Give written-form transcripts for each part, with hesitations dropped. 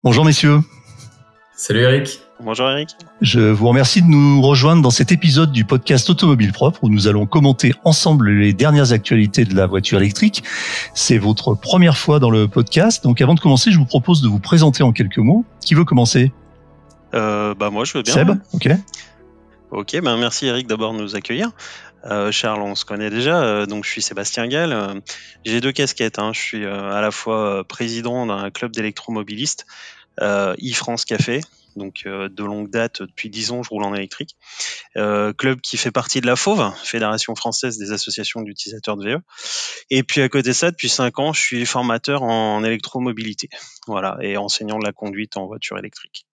Bonjour messieurs. Salut Eric. Bonjour Eric. Je vous remercie de nous rejoindre dans cet épisode du podcast Automobile Propre où nous allons commenter ensemble les dernières actualités de la voiture électrique. C'est votre première fois dans le podcast, donc avant de commencer, je vous propose de vous présenter en quelques mots. Qui veut commencer ? Moi je veux bien. Seb, ouais. Ok, merci Eric d'abord de nous accueillir. Charles, on se connaît déjà, donc je suis Sébastien Gall. J'ai deux casquettes, je suis à la fois président d'un club d'électromobilistes, e-France Café, donc de longue date, depuis 10 ans je roule en électrique. Club qui fait partie de la FAUV, Fédération Française des Associations d'Utilisateurs de VE. Et puis à côté de ça, depuis 5 ans, je suis formateur en électromobilité, voilà, et enseignant de la conduite en voiture électrique.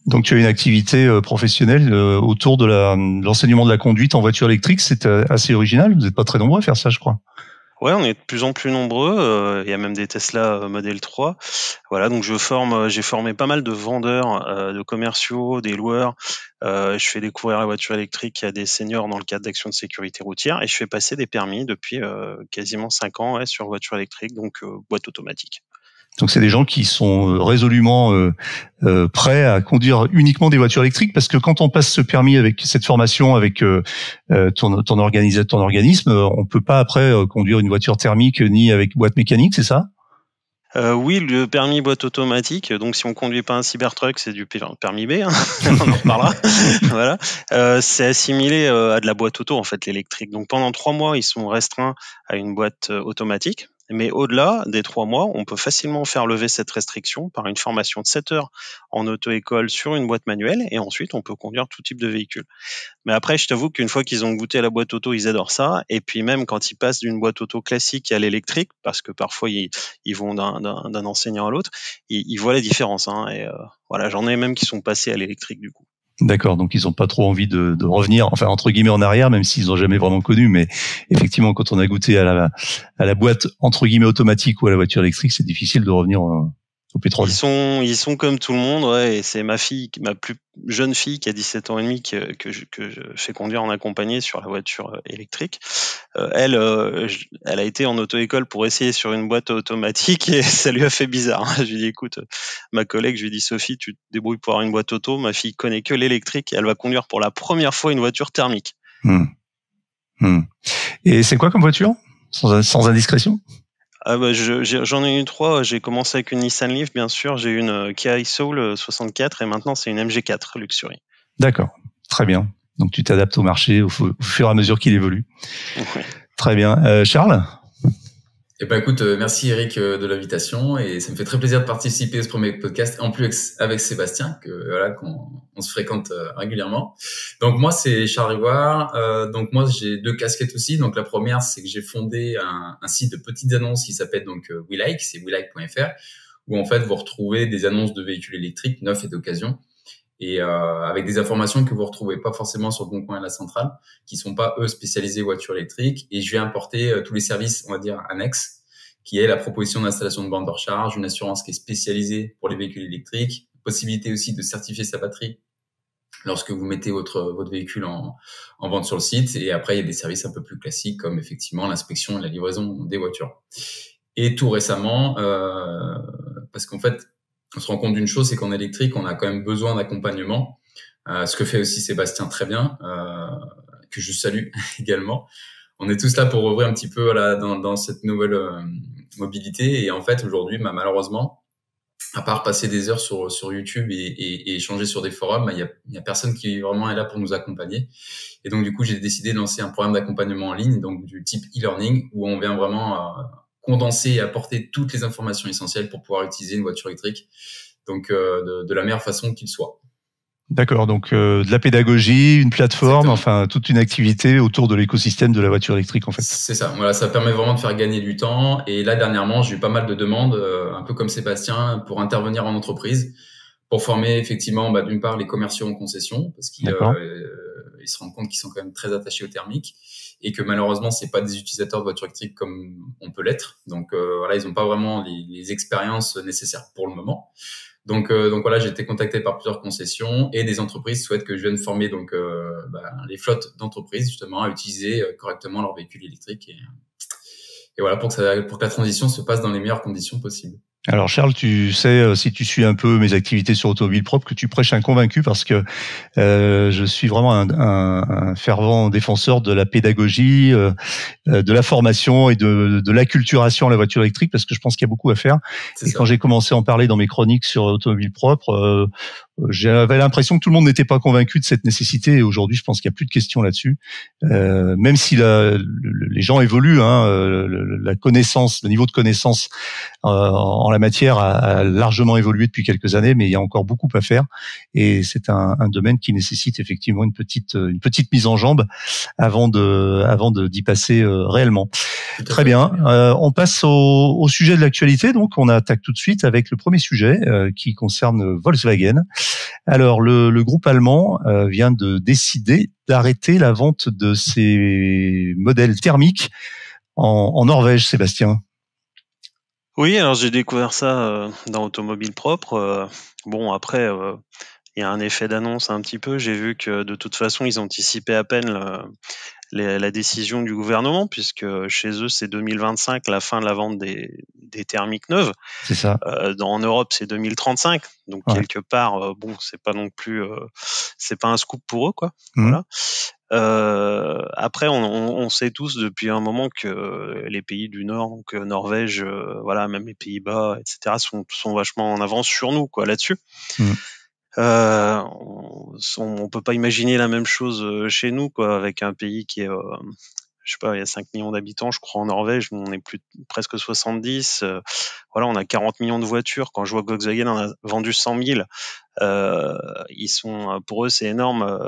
Donc tu as une activité professionnelle autour de l'enseignement de la conduite en voiture électrique, c'est assez original, vous n'êtes pas très nombreux à faire ça je crois. Ouais, on est de plus en plus nombreux, il y a même des Tesla Model 3. Voilà, donc j'ai formé pas mal de vendeurs, de commerciaux, des loueurs. Je fais découvrir la voiture électrique à des seniors dans le cadre d'actions de sécurité routière et je fais passer des permis depuis quasiment 5 ans sur voiture électrique, donc boîte automatique. Donc c'est des gens qui sont résolument prêts à conduire uniquement des voitures électriques, parce que quand on passe ce permis avec cette formation avec ton organisme, on peut pas après conduire une voiture thermique ni avec boîte mécanique, c'est ça ? Oui, le permis boîte automatique. Donc, si on conduit pas un Cybertruck, c'est du permis B. On en reparlera. Voilà. C'est assimilé à de la boîte auto en fait, l'électrique. Donc, pendant 3 mois, ils sont restreints à une boîte automatique. Mais au-delà des 3 mois, on peut facilement faire lever cette restriction par une formation de 7 heures en auto-école sur une boîte manuelle. Et ensuite, on peut conduire tout type de véhicule. Mais après, je t'avoue qu'une fois qu'ils ont goûté à la boîte auto, ils adorent ça. Et puis même quand ils passent d'une boîte auto classique à l'électrique, parce que parfois ils vont d'un enseignant à l'autre, ils voient la différence. Et voilà, j'en ai même qui sont passés à l'électrique du coup. D'accord, donc ils n'ont pas trop envie de revenir, enfin entre guillemets en arrière, même s'ils n'ont jamais vraiment connu. Mais effectivement, quand on a goûté à la boîte entre guillemets automatique ou à la voiture électrique, c'est difficile de revenir au pétrole. Ils sont comme tout le monde, ouais, et c'est ma plus jeune fille qui a 17 ans et demi que je fais conduire en accompagné sur la voiture électrique. Elle a été en auto-école pour essayer sur une boîte automatique et ça lui a fait bizarre. Je lui ai dit, écoute, ma collègue, je lui ai dit, Sophie, tu te débrouilles pour avoir une boîte auto. Ma fille connaît que l'électrique et elle va conduire pour la première fois une voiture thermique. Et c'est quoi comme voiture, sans indiscrétion? J'en ai eu 3. J'ai commencé avec une Nissan Leaf, bien sûr. J'ai eu une Kia e-Soul 64 et maintenant c'est une MG4 Luxury. D'accord, très bien. Donc tu t'adaptes au marché au fur et à mesure qu'il évolue. Ouais. Très bien. Charles ? Eh ben écoute, merci Eric de l'invitation et ça me fait très plaisir de participer à ce premier podcast, en plus avec Sébastien qu'on se fréquente régulièrement. Donc moi c'est Charles Rivoire. Donc moi j'ai 2 casquettes aussi. Donc la première c'est que j'ai fondé un site de petites annonces qui s'appelle donc WeLike, c'est welike.fr, où en fait vous retrouvez des annonces de véhicules électriques neufs et d'occasion. Et avec des informations que vous retrouvez pas forcément sur le Bon Coin et la Centrale, qui sont pas eux spécialisés voitures électriques. Et je vais importer tous les services, on va dire annexes, qui est la proposition d'installation de bornes de recharge, une assurance qui est spécialisée pour les véhicules électriques, possibilité aussi de certifier sa batterie lorsque vous mettez votre véhicule en vente sur le site. Et après, il y a des services un peu plus classiques comme effectivement l'inspection et la livraison des voitures. Et tout récemment, parce qu'en fait, on se rend compte d'une chose, c'est qu'en électrique, on a quand même besoin d'accompagnement, ce que fait aussi Sébastien très bien, que je salue également. On est tous là pour ouvrir un petit peu dans cette nouvelle mobilité. Et en fait, aujourd'hui, malheureusement, à part passer des heures sur YouTube et échanger sur des forums, il y a personne qui vraiment est là pour nous accompagner. Et donc, du coup, j'ai décidé de lancer un programme d'accompagnement en ligne, donc du type e-learning, où on vient vraiment condenser et apporter toutes les informations essentielles pour pouvoir utiliser une voiture électrique, donc de la meilleure façon qu'il soit. D'accord, donc de la pédagogie, une plateforme, Exactement. enfin toute une activité autour de l'écosystème de la voiture électrique en fait. C'est ça, voilà, ça permet vraiment de faire gagner du temps. Et là, dernièrement, j'ai eu pas mal de demandes, un peu comme Sébastien, pour intervenir en entreprise, pour former effectivement, d'une part, les commerciaux en concession, parce qu'ils se rendent compte qu'ils sont quand même très attachés au thermique, et que malheureusement, c'est pas des utilisateurs de voitures électriques comme on peut l'être. Donc voilà, ils n'ont pas vraiment les expériences nécessaires pour le moment. Donc voilà, j'ai été contacté par plusieurs concessions et des entreprises souhaitent que je vienne former les flottes d'entreprises justement à utiliser correctement leurs véhicules électriques et voilà pour que la transition se passe dans les meilleures conditions possibles. Alors Charles, tu sais, si tu suis un peu mes activités sur Automobile Propre, que tu prêches un convaincu parce que je suis vraiment un fervent défenseur de la pédagogie, de la formation et de l'acculturation à la voiture électrique, parce que je pense qu'il y a beaucoup à faire. Et quand j'ai commencé à en parler dans mes chroniques sur Automobile Propre, j'avais l'impression que tout le monde n'était pas convaincu de cette nécessité. Et aujourd'hui, je pense qu'il n'y a plus de questions là-dessus. Même si les gens évoluent, hein, la connaissance, le niveau de connaissance en la matière a largement évolué depuis quelques années, mais il y a encore beaucoup à faire. Et c'est un domaine qui nécessite effectivement une petite mise en jambe avant d'y passer réellement. Très bien. On passe au sujet de l'actualité. Donc, on attaque tout de suite avec le premier sujet qui concerne Volkswagen. Alors, le groupe allemand vient de décider d'arrêter la vente de ses modèles thermiques en Norvège, Sébastien. Oui, alors j'ai découvert ça dans Automobile Propre. Bon, après, il y a un effet d'annonce un petit peu. J'ai vu que de toute façon, ils anticipaient à peine la décision du gouvernement, puisque chez eux, c'est 2025, la fin de la vente des thermiques neuves. C'est ça. En Europe, c'est 2035. Donc, quelque part, bon, c'est pas non plus, c'est pas un scoop pour eux, quoi. Voilà. Après, on sait tous depuis un moment que les pays du Nord, donc Norvège, voilà, même les Pays-Bas, etc., sont vachement en avance sur nous, quoi, là-dessus. On peut pas imaginer la même chose chez nous, quoi, avec un pays qui est, je sais pas, il y a 5 millions d'habitants, je crois, en Norvège, on est presque 70. Voilà, on a 40 millions de voitures. Quand je vois que Volkswagen en a vendu 100 000, pour eux, c'est énorme,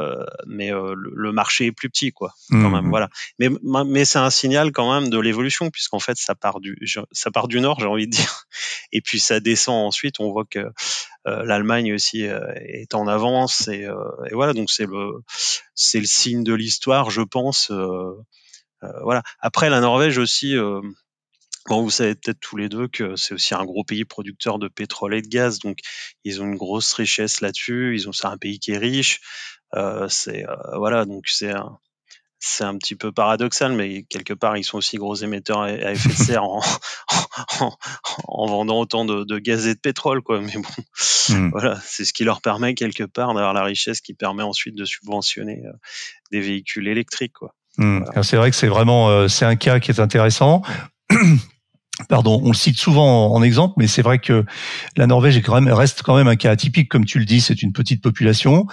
mais le marché est plus petit, quoi, quand même. Voilà. Mais c'est un signal quand même de l'évolution, puisqu'en fait, ça part du nord, j'ai envie de dire, et puis ça descend ensuite. On voit que l'Allemagne aussi est en avance, et voilà. Donc c'est le signe de l'histoire, je pense. Voilà. Après, la Norvège aussi. Bon, vous savez peut-être tous les deux que c'est aussi un gros pays producteur de pétrole et de gaz, donc ils ont une grosse richesse là-dessus. C'est un pays qui est riche. Voilà, donc c'est un petit peu paradoxal, mais quelque part ils sont aussi gros émetteurs à effet de serre en vendant autant de gaz et de pétrole, quoi. Mais bon, voilà, c'est ce qui leur permet quelque part d'avoir la richesse qui permet ensuite de subventionner des véhicules électriques, quoi. Voilà. Alors c'est vrai que c'est vraiment c'est un cas qui est intéressant. Pardon, on le cite souvent en exemple, mais c'est vrai que la Norvège reste quand même un cas atypique, comme tu le dis, c'est une petite population.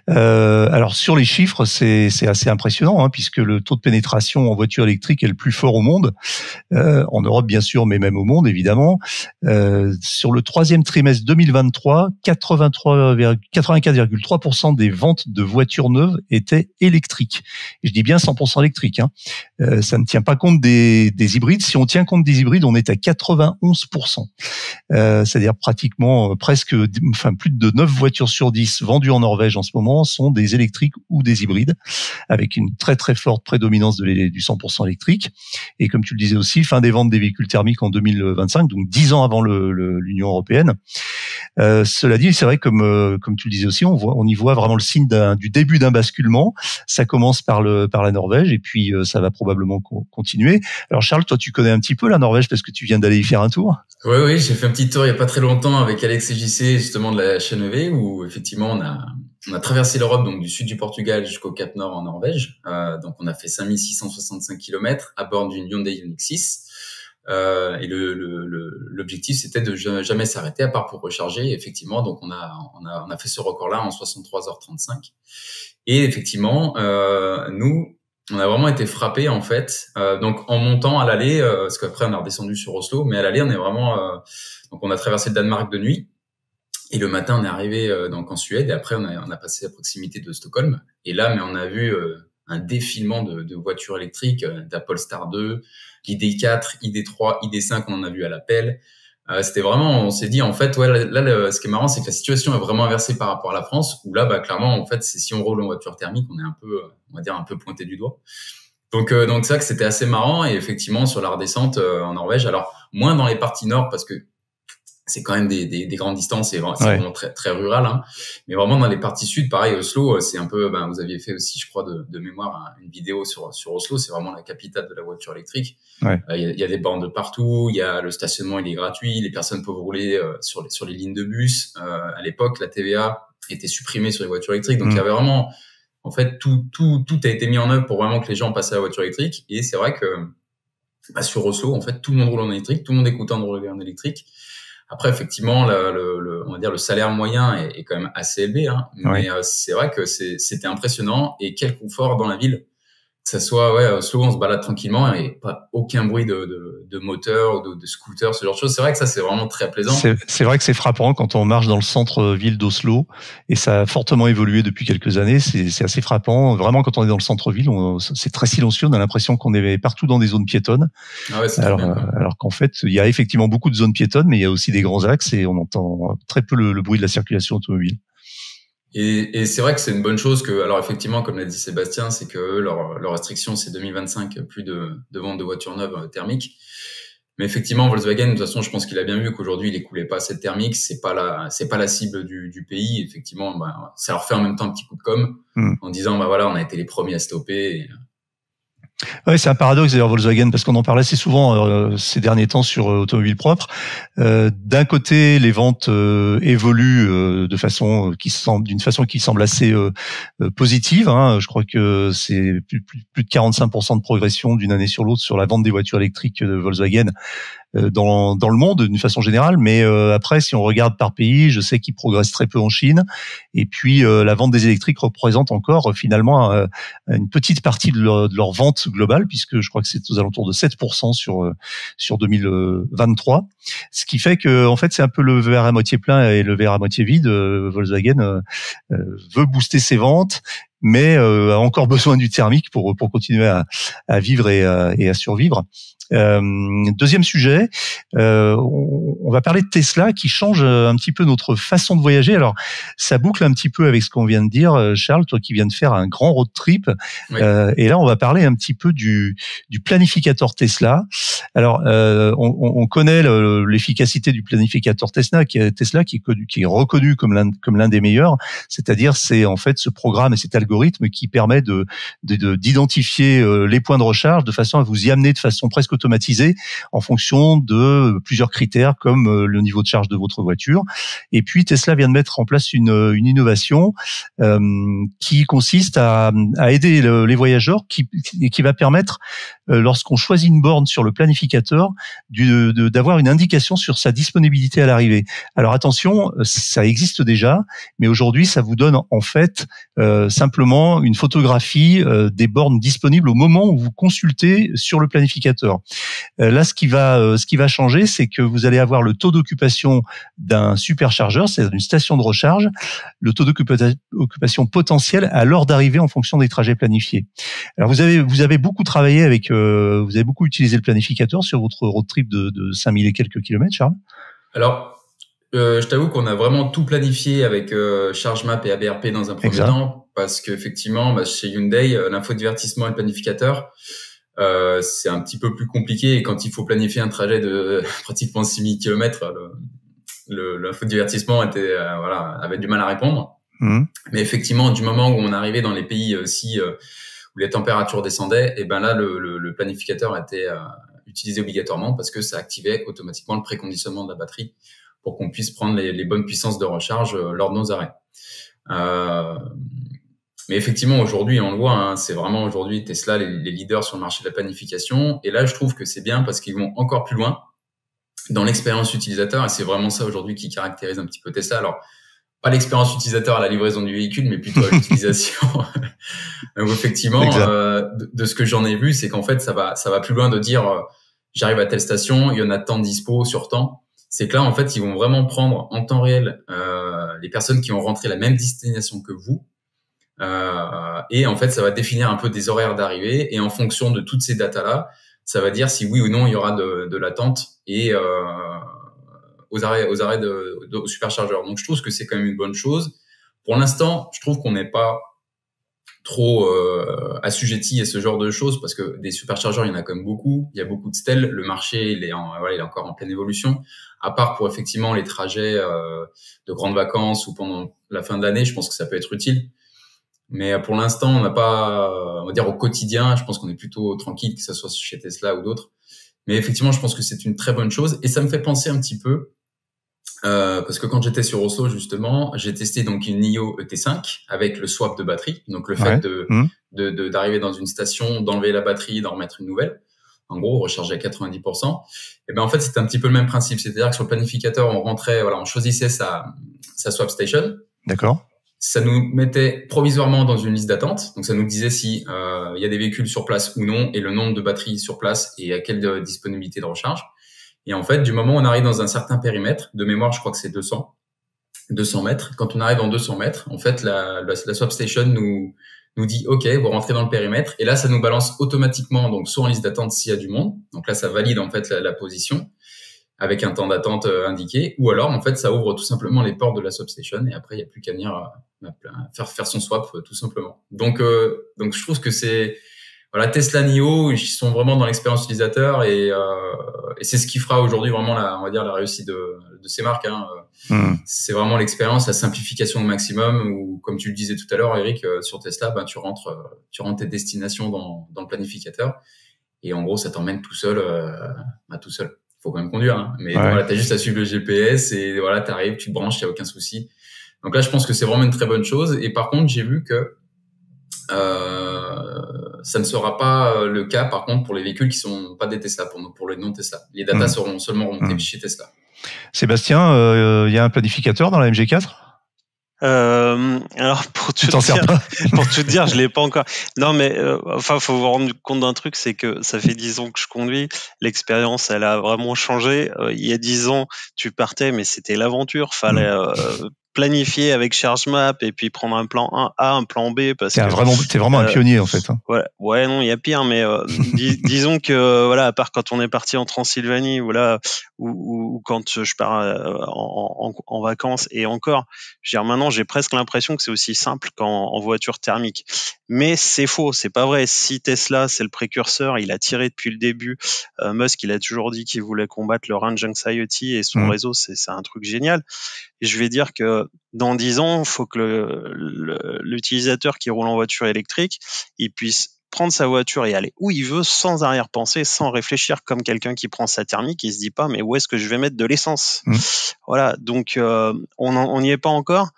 Alors sur les chiffres, c'est assez impressionnant, hein, puisque le taux de pénétration en voiture électrique est le plus fort au monde, en Europe bien sûr, mais même au monde évidemment. Sur le troisième trimestre 2023, 84,3% des ventes de voitures neuves étaient électriques. Et je dis bien 100% électriques. Hein. Ça ne tient pas compte des hybrides. Si on tient compte des hybrides, on est à 91%. C'est-à-dire pratiquement plus de 9 voitures sur 10 vendues en Norvège en ce moment sont des électriques ou des hybrides, avec une très très forte prédominance du 100% électrique. Et comme tu le disais aussi, fin des ventes des véhicules thermiques en 2025, donc 10 ans avant l'Union européenne. Cela dit, c'est vrai, comme tu le disais aussi, on y voit vraiment le signe du début d'un basculement. Ça commence par la Norvège et puis ça va probablement continuer. Alors Charles, toi tu connais un petit peu la Norvège parce que tu viens d'aller y faire un tour. Oui, j'ai fait un petit tour il y a pas très longtemps avec Alex et JC, justement de la chaîne EV, où effectivement on a traversé l'Europe, donc du sud du Portugal jusqu'au Cap Nord en Norvège. Donc on a fait 5665 km à bord d'une Hyundai Ioniq 6. Et l'objectif c'était de jamais s'arrêter à part pour recharger. Effectivement, donc on a fait ce record-là en 63h35. Et effectivement, nous on a vraiment été frappés en fait. Donc en montant à l'aller, parce qu'après on a redescendu sur Oslo, mais à l'aller on est vraiment donc on a traversé le Danemark de nuit et le matin on est arrivé donc en Suède et après on a passé à proximité de Stockholm et là mais on a vu un défilement de voitures électriques, d'Apolestar 2, ID4, ID3, ID5, on en a vu à l'appel. C'était vraiment, on s'est dit en fait, ouais, là, ce qui est marrant, c'est que la situation est vraiment inversée par rapport à la France, où là, clairement, en fait, c'est si on roule en voiture thermique, on est un peu, on va dire, un peu pointé du doigt. Donc c'est vrai que c'était assez marrant et effectivement sur la redescente en Norvège, alors moins dans les parties nord parce que c'est quand même des grandes distances, c'est vraiment très, très rural, hein. Mais vraiment dans les parties sud, pareil, Oslo, c'est un peu, vous aviez fait aussi, je crois, de mémoire, une vidéo sur Oslo, c'est vraiment la capitale de la voiture électrique. Il y a des bornes de partout, il y a le stationnement, il est gratuit, les personnes peuvent rouler sur les lignes de bus. À l'époque, la TVA était supprimée sur les voitures électriques, donc il y avait vraiment, en fait, tout a été mis en œuvre pour vraiment que les gens passent à la voiture électrique. Et c'est vrai que sur Oslo, en fait, tout le monde roule en électrique, tout le monde est content de rouler en électrique. Après, effectivement, on va dire le salaire moyen est quand même assez élevé, hein. Mais c'est vrai que c'était impressionnant, et quel confort dans la ville. Que ça soit Oslo, on se balade tranquillement et pas aucun bruit de moteur ou de scooter, ce genre de choses. C'est vrai que ça, c'est vraiment très plaisant. C'est vrai que c'est frappant quand on marche dans le centre-ville d'Oslo, et ça a fortement évolué depuis quelques années. C'est assez frappant. Vraiment, quand on est dans le centre-ville, c'est très silencieux. On a l'impression qu'on est partout dans des zones piétonnes. Ah ouais, c'est très bien, alors qu'en fait, il y a effectivement beaucoup de zones piétonnes, mais il y a aussi des grands axes, et on entend très peu le bruit de la circulation automobile. Et c'est vrai que c'est une bonne chose que, alors effectivement, comme l'a dit Sébastien, c'est que leur restriction, c'est 2025, plus de vente de voitures neuves thermiques. Mais effectivement, Volkswagen, de toute façon, je pense qu'il a bien vu qu'aujourd'hui, il écoulait pas assez de thermiques. C'est pas la cible du pays. Effectivement, ça leur fait en même temps un petit coup de com', en disant, voilà, on a été les premiers à stopper. Ouais, c'est un paradoxe d'ailleurs Volkswagen, parce qu'on en parle assez souvent ces derniers temps sur Automobile Propre. D'un côté, les ventes évoluent d'une façon qui semble assez positive, hein. Je crois que c'est plus de 45% de progression d'une année sur l'autre sur la vente des voitures électriques de Volkswagen dans le monde d'une façon générale. Mais après, si on regarde par pays, je sais qu'ils progressent très peu en Chine, et puis la vente des électriques représente encore finalement une petite partie de leur vente globale, puisque je crois que c'est aux alentours de 7% sur 2023, ce qui fait que en fait c'est un peu le verre à moitié plein et le verre à moitié vide. Volkswagen veut booster ses ventes, mais a encore besoin du thermique pour continuer à vivre et à survivre. Deuxième sujet, on va parler de Tesla qui change un petit peu notre façon de voyager. Alors, ça boucle un petit peu avec ce qu'on vient de dire, Charles, toi qui viens de faire un grand road trip. Oui. Et là, on va parler un petit peu du planificateur Tesla. Alors, on connaît l'efficacité du planificateur Tesla qui est reconnu comme l'un des meilleurs. C'est-à-dire, c'est en fait ce programme et cet algorithme qui permet d'identifier les points de recharge de façon à vous y amener de façon presque automatisée en fonction de plusieurs critères comme le niveau de charge de votre voiture. Et puis Tesla vient de mettre en place une innovation qui consiste à aider les voyageurs, qui va permettre, lorsqu'on choisit une borne sur le planificateur, d'avoir une indication sur sa disponibilité à l'arrivée. Alors attention, ça existe déjà, mais aujourd'hui ça vous donne en fait simplement une photographie des bornes disponibles au moment où vous consultez sur le planificateur. Là, ce qui va changer, c'est que vous allez avoir le taux d'occupation d'un superchargeur, c'est-à-dire d'une station de recharge, le taux d'occupation potentiel à l'heure d'arrivée en fonction des trajets planifiés. Alors vous avez beaucoup travaillé vous avez beaucoup utilisé le planificateur sur votre road trip de 5000 et quelques kilomètres, Charles? Alors, je t'avoue qu'on a vraiment tout planifié avec ChargeMap et ABRP dans un premier temps, parce qu'effectivement, chez Hyundai, l'infodivertissement et le planificateur, c'est un petit peu plus compliqué, et quand il faut planifier un trajet de pratiquement 6000 km, l'infodivertissement avait du mal à répondre. Mais effectivement, du moment où on arrivait dans les pays où les températures descendaient, et là le planificateur était utilisé obligatoirement, parce que ça activait automatiquement le préconditionnement de la batterie pour qu'on puisse prendre les bonnes puissances de recharge lors de nos arrêts. Mais effectivement, aujourd'hui, on le voit, hein, c'est vraiment aujourd'hui Tesla les leaders sur le marché de la planification. Et là, je trouve que c'est bien parce qu'ils vont encore plus loin dans l'expérience utilisateur. Et c'est vraiment ça aujourd'hui qui caractérise un petit peu Tesla. Alors, pas l'expérience utilisateur à la livraison du véhicule, mais plutôt à l'utilisation. Donc effectivement, de ce que j'en ai vu, c'est qu'en fait, ça va plus loin de dire j'arrive à telle station, il y en a tant dispo sur temps. C'est que là, en fait, ils vont vraiment prendre en temps réel les personnes qui ont rentré la même destination que vous. Et en fait, ça va définir un peu des horaires d'arrivée, et en fonction de toutes ces datas-là, ça va dire si oui ou non il y aura de l'attente et aux arrêts au superchargeur. Donc je trouve que c'est quand même une bonne chose. Pour l'instant, je trouve qu'on n'est pas trop assujettis à ce genre de choses, parce que des superchargeurs, il y en a quand même beaucoup. Il y a beaucoup de stèles. Le marché, il est encore en pleine évolution. À part pour effectivement les trajets de grandes vacances ou pendant la fin de l'année, je pense que ça peut être utile. Mais pour l'instant, on n'a pas, on va dire au quotidien, je pense qu'on est plutôt tranquille, que ça soit chez Tesla ou d'autres. Mais effectivement, je pense que c'est une très bonne chose. Et ça me fait penser un petit peu, parce que quand j'étais sur Oslo, justement, j'ai testé donc une NIO ET5 avec le swap de batterie. Donc le fait d'arriver dans une station, d'enlever la batterie, d'en remettre une nouvelle. En gros, recharger à 90%. Et ben en fait, c'était un petit peu le même principe. C'est-à-dire que sur le planificateur, on rentrait, on choisissait sa swap station. D'accord. Ça nous mettait provisoirement dans une liste d'attente. Donc, ça nous disait si y a des véhicules sur place ou non, et le nombre de batteries sur place et à quelle disponibilité de recharge. Et en fait, du moment où on arrive dans un certain périmètre, de mémoire, je crois que c'est 200 mètres. Quand on arrive dans 200 mètres, en fait, la swap station nous dit OK, vous rentrez dans le périmètre. Et là, ça nous balance automatiquement, donc soit en liste d'attente s'il y a du monde. Donc là, ça valide en fait la position avec un temps d'attente indiqué, ou alors en fait ça ouvre tout simplement les portes de la swap station et après il y a plus qu'à venir faire son swap tout simplement. Donc je trouve que c'est Tesla NIO, ils sont vraiment dans l'expérience utilisateur et c'est ce qui fera aujourd'hui vraiment la réussite de ces marques. C'est vraiment l'expérience, la simplification au maximum. Où comme tu le disais tout à l'heure, Eric, sur Tesla, tu rentres tes destinations dans le planificateur et en gros ça t'emmène tout seul. Faut quand même conduire, mais t'as juste à suivre le GPS et t'arrives, tu te branches, il y a aucun souci. Donc là, je pense que c'est vraiment une très bonne chose. Et par contre, j'ai vu que ça ne sera pas le cas, par contre, pour les véhicules qui sont pas des Tesla, pour les non Tesla. Les datas seront seulement remontées chez Tesla. Sébastien, il y a un planificateur dans la MG4 ? Alors pour tout dire, je l'ai pas encore. Non, mais faut vous rendre compte d'un truc, c'est que ça fait 10 ans que je conduis. L'expérience, elle a vraiment changé. Il y a 10 ans, tu partais, mais c'était l'aventure. Fallait planifier avec ChargeMap et puis prendre un plan A, un plan B parce que t'es vraiment un pionnier en fait. Ouais, non, il y a pire, mais disons que à part quand on est parti en Transylvanie, ou quand je pars en vacances et encore, je veux dire, maintenant j'ai presque l'impression que c'est aussi simple qu'en voiture thermique. Mais c'est faux, c'est pas vrai. Si Tesla c'est le précurseur, il a tiré depuis le début. Musk, il a toujours dit qu'il voulait combattre le range anxiety et son réseau, c'est un truc génial. Et je vais dire que dans 10 ans, il faut que l'utilisateur qui roule en voiture électrique, il puisse prendre sa voiture et aller où il veut sans arrière-pensée, sans réfléchir comme quelqu'un qui prend sa thermique, il se dit pas mais où est-ce que je vais mettre de l'essence ? Donc on n'y est pas encore.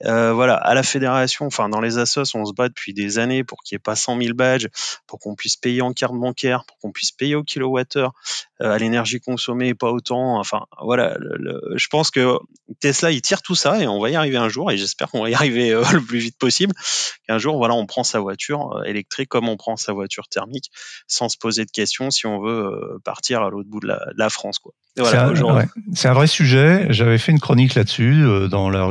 À la fédération, dans les assos, on se bat depuis des années pour qu'il n'y ait pas 100 000 badges, pour qu'on puisse payer en carte bancaire, pour qu'on puisse payer au kilowattheure, à l'énergie consommée et pas autant. Je pense que Tesla, il tire tout ça et on va y arriver un jour et j'espère qu'on va y arriver le plus vite possible. Qu'un jour, on prend sa voiture électrique comme on prend sa voiture thermique sans se poser de questions si on veut partir à l'autre bout de la France, quoi. C'est un vrai sujet. J'avais fait une chronique là-dessus dans ma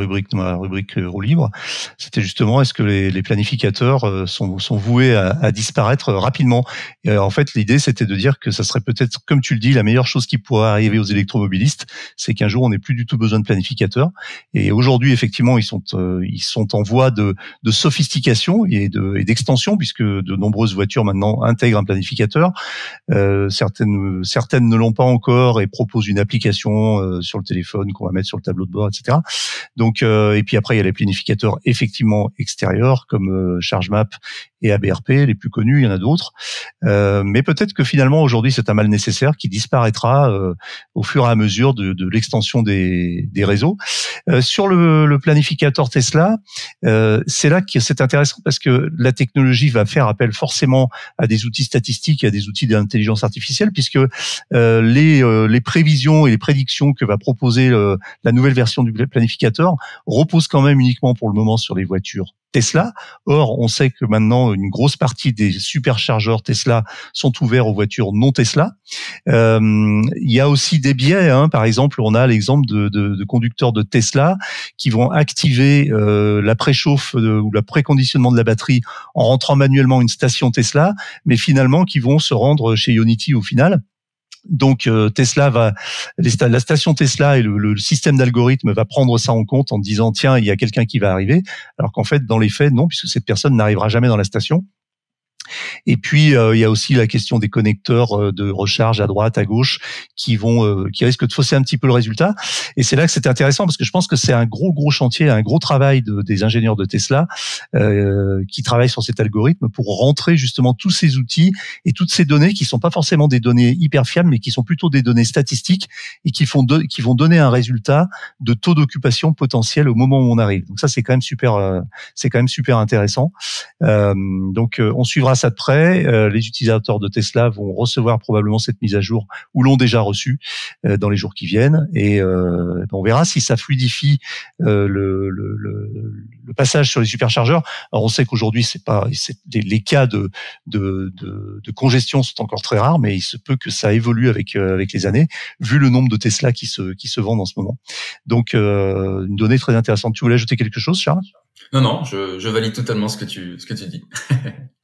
rubrique roue libre. C'était justement est-ce que les planificateurs sont voués à disparaître rapidement. Et en fait, l'idée c'était de dire que ça serait peut-être, comme tu le dis, la meilleure chose qui pourrait arriver aux électromobilistes, c'est qu'un jour on n'ait plus du tout besoin de planificateurs. Et aujourd'hui, effectivement, ils sont en voie de sophistication et d'extension, puisque de nombreuses voitures maintenant intègrent un planificateur. Certaines ne l'ont pas encore et proposent une application sur le téléphone qu'on va mettre sur le tableau de bord, etc. Donc, et puis après, il y a les planificateurs effectivement extérieurs comme ChargeMap et ABRP, les plus connus, il y en a d'autres. Mais peut-être que finalement, aujourd'hui, c'est un mal nécessaire qui disparaîtra au fur et à mesure de l'extension des réseaux. Sur le planificateur Tesla, c'est là que c'est intéressant parce que la technologie va faire appel forcément à des outils statistiques, à des outils d'intelligence artificielle, puisque les prévisions et les prédictions que va proposer la nouvelle version du planificateur reposent quand même uniquement pour le moment sur les voitures Tesla. Or, on sait que maintenant, une grosse partie des superchargeurs Tesla sont ouverts aux voitures non Tesla. Il y a aussi des biais. Par exemple, on a l'exemple de conducteurs de Tesla qui vont activer la préchauffe ou le préconditionnement de la batterie en rentrant manuellement une station Tesla, mais finalement qui vont se rendre chez Ionity au final. Donc Tesla la station Tesla et le système d'algorithme va prendre ça en compte en disant tiens, il y a quelqu'un qui va arriver, alors qu'en fait dans les faits non, puisque cette personne n'arrivera jamais dans la station. Et puis il y a aussi la question des connecteurs de recharge à droite, à gauche, qui risquent de fausser un petit peu le résultat. Et c'est là que c'est intéressant parce que je pense que c'est un gros chantier, un gros travail des ingénieurs de Tesla qui travaillent sur cet algorithme pour rentrer justement tous ces outils et toutes ces données qui sont pas forcément des données hyper fiables, mais qui sont plutôt des données statistiques et qui vont donner un résultat de taux d'occupation potentiel au moment où on arrive. Donc ça c'est quand même super intéressant. Donc on suivra ça de près. Les utilisateurs de Tesla vont recevoir probablement cette mise à jour ou l'ont déjà reçue dans les jours qui viennent. Et on verra si ça fluidifie le passage sur les superchargeurs. Alors on sait qu'aujourd'hui les cas de congestion sont encore très rares, mais il se peut que ça évolue avec les années, vu le nombre de Tesla qui se vendent en ce moment. Donc une donnée très intéressante. Tu voulais ajouter quelque chose, Charles ? Non, je valide totalement ce que tu dis.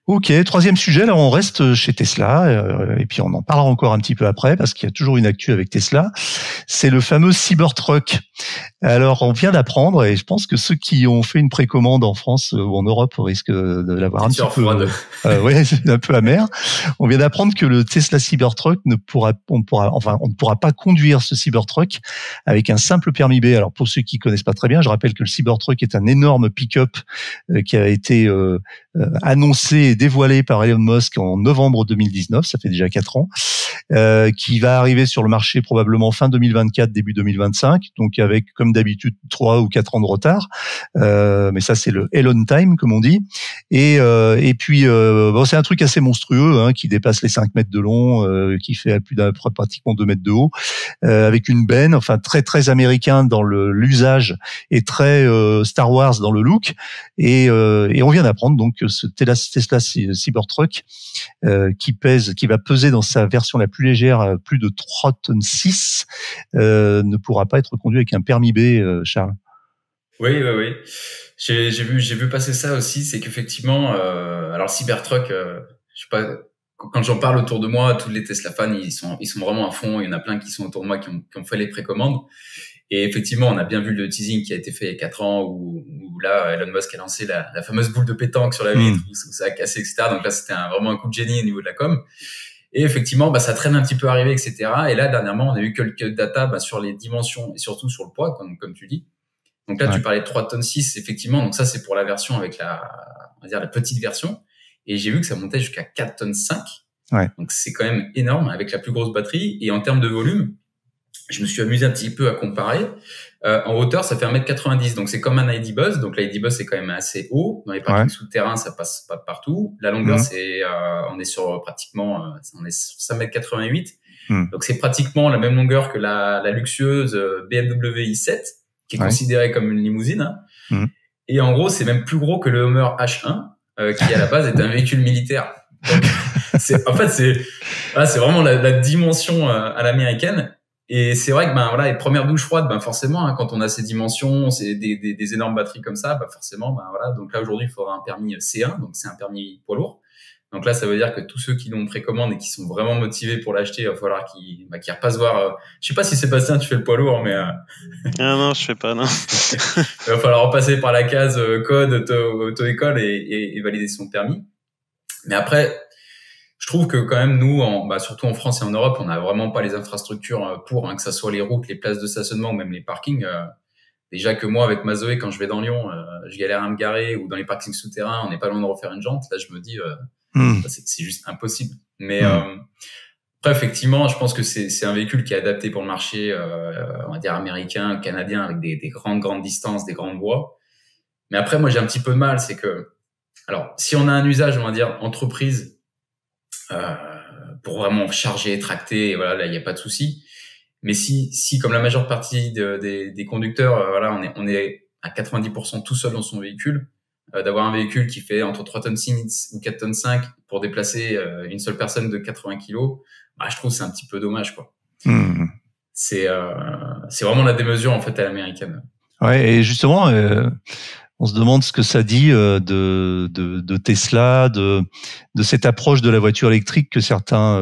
Ok, troisième sujet, là on reste chez Tesla, et puis on en parlera encore un petit peu après, parce qu'il y a toujours une actu avec Tesla, c'est le fameux Cybertruck. Alors on vient d'apprendre, et je pense que ceux qui ont fait une précommande en France ou en Europe risquent de l'avoir un petit peu... ouais, c'est un peu amer. On vient d'apprendre que le Tesla Cybertruck on ne pourra pas conduire ce Cybertruck avec un simple permis B. Alors pour ceux qui connaissent pas très bien, je rappelle que le Cybertruck est un énorme pick-up qui a été annoncé et dévoilé par Elon Musk en novembre 2019, ça fait déjà 4 ans, qui va arriver sur le marché probablement fin 2024, début 2025, donc avec comme d'habitude 3 ou 4 ans de retard, mais ça c'est le Elon time comme on dit, et puis c'est un truc assez monstrueux qui dépasse les 5 mètres de long, qui fait pratiquement 2 mètres de haut, avec une benne, enfin très très américain dans l'usage et très Star Wars dans le look, et on vient d'apprendre donc que ce Tesla Cybertruck qui va peser dans sa version la plus légère plus de 3,6 tonnes ne pourra pas être conduit avec un permis B, Charles. Oui. J'ai vu passer ça aussi, c'est qu'effectivement alors Cybertruck je sais pas, quand j'en parle autour de moi, tous les Tesla fans ils sont vraiment à fond, il y en a plein qui sont autour de moi qui ont fait les précommandes. Et effectivement, on a bien vu le teasing qui a été fait il y a 4 ans où là, Elon Musk a lancé la fameuse boule de pétanque sur la vitre où ça a cassé, etc. Donc là, c'était vraiment un coup de génie au niveau de la com. Et effectivement, ça traîne un petit peu arrivé, etc. Et là, dernièrement, on a eu quelques data sur les dimensions et surtout sur le poids, comme tu dis. Donc là, tu parlais de 3,6 tonnes, effectivement. Donc ça, c'est pour la version avec on va dire la petite version. Et j'ai vu que ça montait jusqu'à 4,5 tonnes. Ouais. Donc c'est quand même énorme avec la plus grosse batterie. Et en termes de volume, je me suis amusé un petit peu à comparer. En hauteur, ça fait 1m90. Donc, c'est comme un ID Buzz. Donc, l'ID Buzz, c'est quand même assez haut. Dans les parkings souterrains, ça passe pas partout. La longueur, on est sur pratiquement, on est sur 5m88. Donc, c'est pratiquement la même longueur que la luxueuse BMW i7, qui est considérée comme une limousine. Et en gros, c'est même plus gros que le Hummer H1, qui à la base est un véhicule militaire. Donc, c'est vraiment la dimension à l'américaine. Et c'est vrai que les premières douches froides, forcément, quand on a ces dimensions, c'est des énormes batteries comme ça, forcément, Donc là aujourd'hui, il faudra un permis C1, donc c'est un permis poids lourd. Donc là, ça veut dire que tous ceux qui l'ont précommande et qui sont vraiment motivés pour l'acheter, il va falloir qu'ils repassent voir. Je sais pas si Sébastien, tu fais le poids lourd, mais non, je fais pas, non. Il va falloir repasser par la case code auto-école et valider son permis. Mais après, je trouve que quand même nous, surtout en France et en Europe, on n'a vraiment pas les infrastructures pour, que ça soit les routes, les places de stationnement ou même les parkings. Déjà que moi, avec ma Zoé, quand je vais dans Lyon, je galère à me garer, ou dans les parkings souterrains, on n'est pas loin de refaire une jante. Là, je me dis, c'est juste impossible. Mais après, effectivement, je pense que c'est un véhicule qui est adapté pour le marché, on va dire américain, canadien, avec des grandes distances, des grandes voies. Mais après, moi, j'ai un petit peu de mal, c'est que, alors, si on a un usage, on va dire entreprise, pour vraiment charger, tracter, et voilà, là il n'y a pas de souci. Mais si comme la majeure partie des conducteurs, on est à 90% tout seul dans son véhicule, d'avoir un véhicule qui fait entre 3,6 tonnes ou 4,5 tonnes pour déplacer une seule personne de 80 kilos, je trouve que c'est un petit peu dommage, quoi. C'est vraiment la démesure en fait à l'américaine. Ouais, et justement, On se demande ce que ça dit de Tesla, de cette approche de la voiture électrique que certains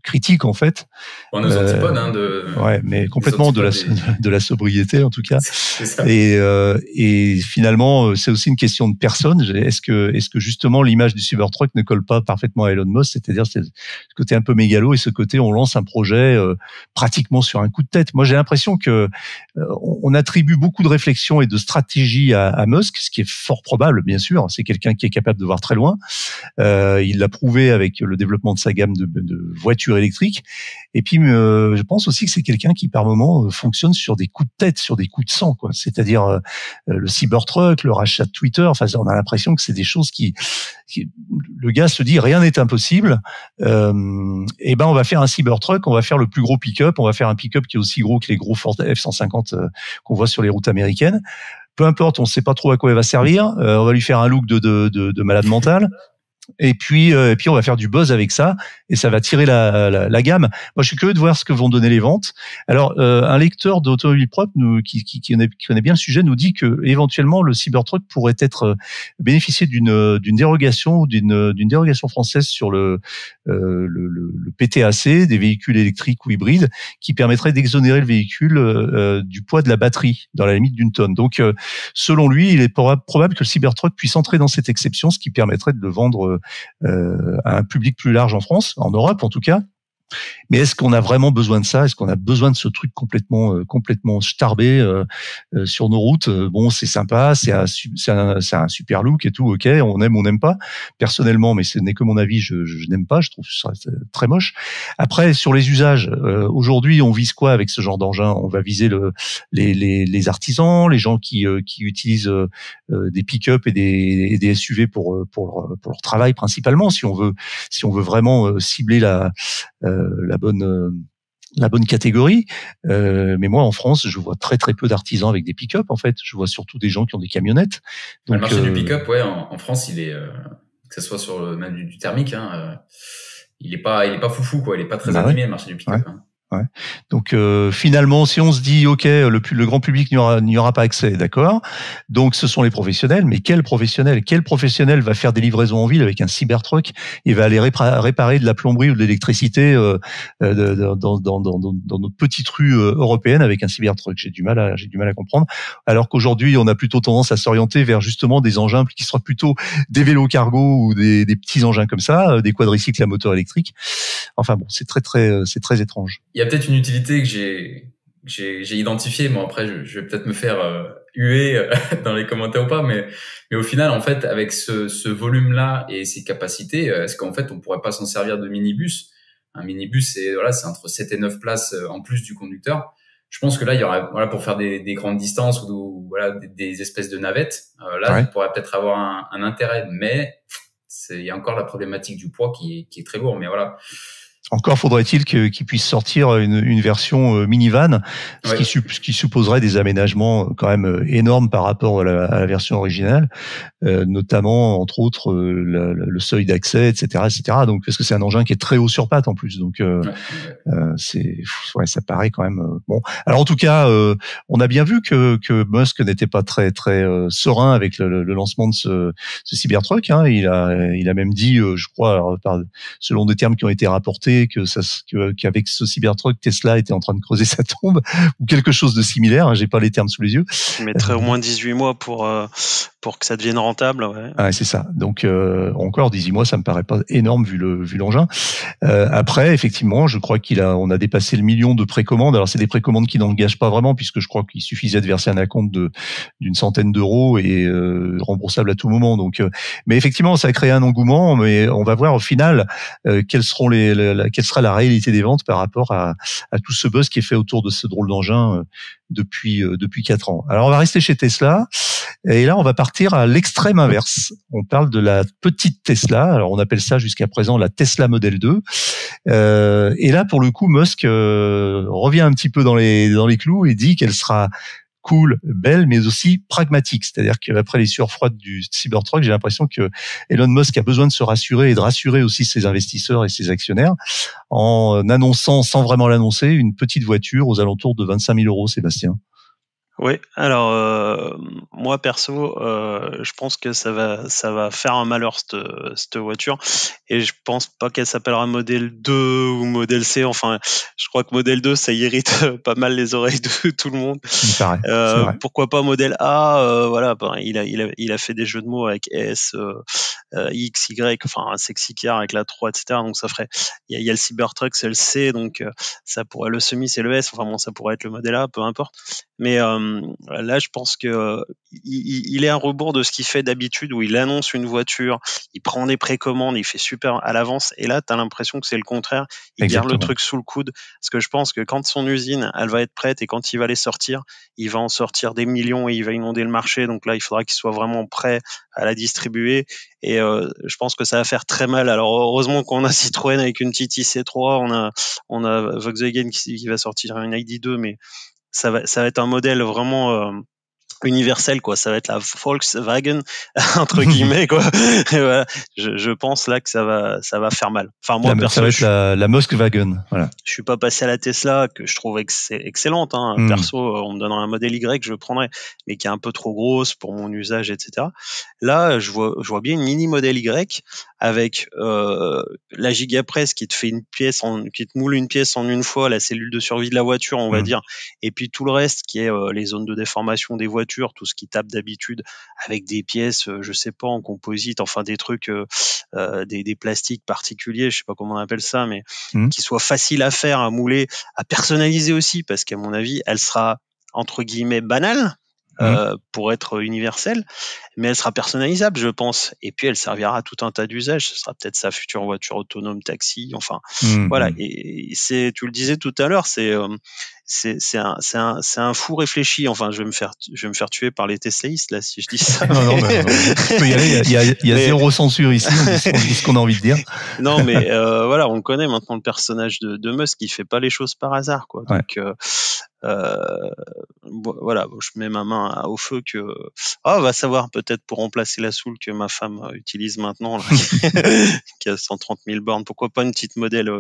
critiquent en fait. On est aux antipodes, ouais, mais complètement de la sobriété en tout cas. C'est ça. Et finalement, c'est aussi une question de personne. Est-ce que justement l'image du Cybertruck ne colle pas parfaitement à Elon Musk, c'est-à-dire ce côté un peu mégalo et ce côté on lance un projet pratiquement sur un coup de tête. Moi, j'ai l'impression que on attribue beaucoup de réflexion et de stratégie à Musk, ce qui est fort probable, bien sûr. C'est quelqu'un qui est capable de voir très loin. Il l'a prouvé avec le développement de sa gamme de voitures électriques. Et puis, je pense aussi que c'est quelqu'un qui, par moment, fonctionne sur des coups de tête, sur des coups de sang, quoi. C'est-à-dire le Cybertruck, le rachat de Twitter. Enfin, on a l'impression que c'est des choses qui le gars se dit rien n'est impossible. Et ben, on va faire un Cybertruck, on va faire le plus gros pick-up, on va faire un pick-up qui est aussi gros que les gros Ford F-150 qu'on voit sur les routes américaines. Peu importe, on ne sait pas trop à quoi il va servir. On va lui faire un look de malade mental. Et puis on va faire du buzz avec ça et ça va tirer la gamme. Moi, je suis curieux de voir ce que vont donner les ventes. Alors, un lecteur d'Automobile Propre qui connaît bien le sujet nous dit que éventuellement le Cybertruck pourrait être bénéficier d'une dérogation ou d'une dérogation française sur le PTAC des véhicules électriques ou hybrides qui permettrait d'exonérer le véhicule du poids de la batterie dans la limite d'une tonne. Donc, selon lui, il est probable que le Cybertruck puisse entrer dans cette exception, ce qui permettrait de le vendre à un public plus large en France, en Europe en tout cas. Mais est-ce qu'on a vraiment besoin de ça? Est-ce qu'on a besoin de ce truc complètement starbé sur nos routes? Bon, c'est sympa, c'est un super look et tout, ok, on aime, on n'aime pas. Personnellement, mais ce n'est que mon avis, je n'aime pas, je trouve ça très moche. Après, sur les usages, aujourd'hui, on vise quoi avec ce genre d'engin? On va viser les artisans, les gens qui utilisent des pick-up et des SUV pour leur travail principalement, si on veut vraiment cibler la bonne catégorie. Mais moi, en France, je vois très très peu d'artisans avec des pick-up. En fait, je vois surtout des gens qui ont des camionnettes. Donc, le marché du pick-up, ouais, en France, il est que ce soit sur même du thermique, il est pas foufou, quoi. Il est pas très animé, le marché du pick-up. Ouais. Ouais. Donc finalement, si on se dit ok, le grand public n'y aura pas accès, d'accord. Donc ce sont les professionnels, mais quel professionnel va faire des livraisons en ville avec un Cybertruck et va aller réparer de la plomberie ou de l'électricité dans nos petites rues européennes avec un Cybertruck? J'ai du mal à comprendre. Alors qu'aujourd'hui, on a plutôt tendance à s'orienter vers justement des engins qui seraient plutôt des vélos cargo ou des petits engins comme ça, des quadricycles à moteur électrique. Enfin bon, c'est très étrange. Il y a peut-être une utilité que j'ai identifiée. Bon, après, je vais peut-être me faire huer dans les commentaires ou pas, mais au final, en fait, avec ce volume-là et ces capacités, est-ce qu'en fait, on pourrait pas s'en servir de minibus? Un minibus, c'est entre 7 et 9 places en plus du conducteur. Je pense que là, il y aura pour faire des grandes distances ou des espèces de navettes. Là, ouais. On pourrait peut-être avoir un intérêt, mais il y a encore la problématique du poids qui est très lourd. Mais voilà. Encore faudrait-il qu'il puisse sortir une version minivan, ce qui supposerait des aménagements quand même énormes par rapport à la version originale, notamment entre autres le seuil d'accès, etc., etc. Donc parce que c'est un engin qui est très haut sur pattes en plus, donc ça paraît quand même bon. Alors en tout cas, on a bien vu que Musk n'était pas très très serein avec le lancement de ce Cybertruck. Hein. Il a même dit, je crois, alors, selon des termes qui ont été rapportés, qu'avec ce Cybertruck, Tesla était en train de creuser sa tombe ou quelque chose de similaire. Hein, j'ai pas les termes sous les yeux. Il mettrait au moins 18 mois pour que ça devienne rentable. Ouais. Ah, c'est ça. Donc encore 18 mois, ça me paraît pas énorme vu l'engin. Après, effectivement, je crois on a dépassé le million de précommandes. Alors c'est des précommandes qui n'engagent pas vraiment puisque je crois qu'il suffisait de verser un acompte d'une centaine d'euros et remboursable à tout moment. Donc, mais effectivement, ça a créé un engouement. Mais on va voir au final quelle sera la réalité des ventes par rapport à tout ce buzz qui est fait autour de ce drôle d'engin depuis 4 ans. Alors on va rester chez Tesla et là on va partir à l'extrême inverse. On parle de la petite Tesla. Alors on appelle ça jusqu'à présent la Tesla Model 2. Et là pour le coup Musk revient un petit peu dans les clous et dit qu'elle sera cool, belle, mais aussi pragmatique. C'est-à-dire qu'après les sueurs froides du Cybertruck, j'ai l'impression que Elon Musk a besoin de se rassurer et de rassurer aussi ses investisseurs et ses actionnaires en annonçant, sans vraiment l'annoncer, une petite voiture aux alentours de 25 000 euros, Sébastien. Oui, alors moi perso, je pense que ça va faire un malheur cette voiture, et je pense pas qu'elle s'appellera modèle 2 ou modèle C. Enfin, je crois que modèle 2 ça irrite pas mal les oreilles de tout le monde. Il paraît, c'est vrai. Pourquoi pas modèle A, voilà, ben, il a fait des jeux de mots avec S, X, Y, enfin un sexy car avec la 3, etc. Donc ça ferait, il y a le Cybertruck, c'est le C, donc ça pourrait, le semi c'est le S, enfin bon, ça pourrait être le modèle A, peu importe. Mais là, je pense que il est à rebours de ce qu'il fait d'habitude, où il annonce une voiture, il prend des précommandes, il fait super à l'avance, et là, tu as l'impression que c'est le contraire. Il garde le truc sous le coude, parce que je pense que quand son usine, elle va être prête, et quand il va les sortir, il va en sortir des millions et il va inonder le marché. Donc là, il faudra qu'il soit vraiment prêt à la distribuer. Et je pense que ça va faire très mal. Alors heureusement qu'on a Citroën avec une petite IC3, on a Volkswagen qui va sortir une ID2, mais ça va être un modèle vraiment universel, quoi. Ça va être la Volkswagen entre guillemets, quoi. Et voilà. Je pense là que ça va faire mal. Enfin moi perso, ça va être la Volkswagen. Voilà. Je suis pas passé à la Tesla, que je trouve excellente. Hein. Perso, on me donnerait un modèle Y, je le prendrais, mais qui est un peu trop grosse pour mon usage, etc. Là, je vois bien une mini modèle Y avec la Gigapress qui te fait qui te moule une pièce en une fois, la cellule de survie de la voiture, on va dire, et puis tout le reste qui est les zones de déformation des voitures, tout ce qui tape d'habitude, avec des pièces, je sais pas, en composite, enfin des trucs, des plastiques particuliers, je sais pas comment on appelle ça, mais qui soient faciles à faire, à mouler, à personnaliser aussi, parce qu'à mon avis, elle sera entre guillemets banale pour être universelle, mais elle sera personnalisable, je pense. Et puis elle servira à tout un tas d'usages. Ce sera peut-être sa future voiture autonome, taxi. Enfin, voilà. Et tu le disais tout à l'heure, c'est un fou réfléchi. Enfin, je vais me faire tuer par les Teslaïstes là si je dis ça. Non, tu peux y aller. Il y a zéro censure ici. On dit ce qu'on a envie de dire. Non, mais voilà, on connaît maintenant le personnage de Musk. Il fait pas les choses par hasard, quoi. Donc voilà, je mets ma main au feu que on va savoir, peut-être pour remplacer la Soul que ma femme utilise maintenant là, qui a 130 000 bornes. Pourquoi pas une petite modèle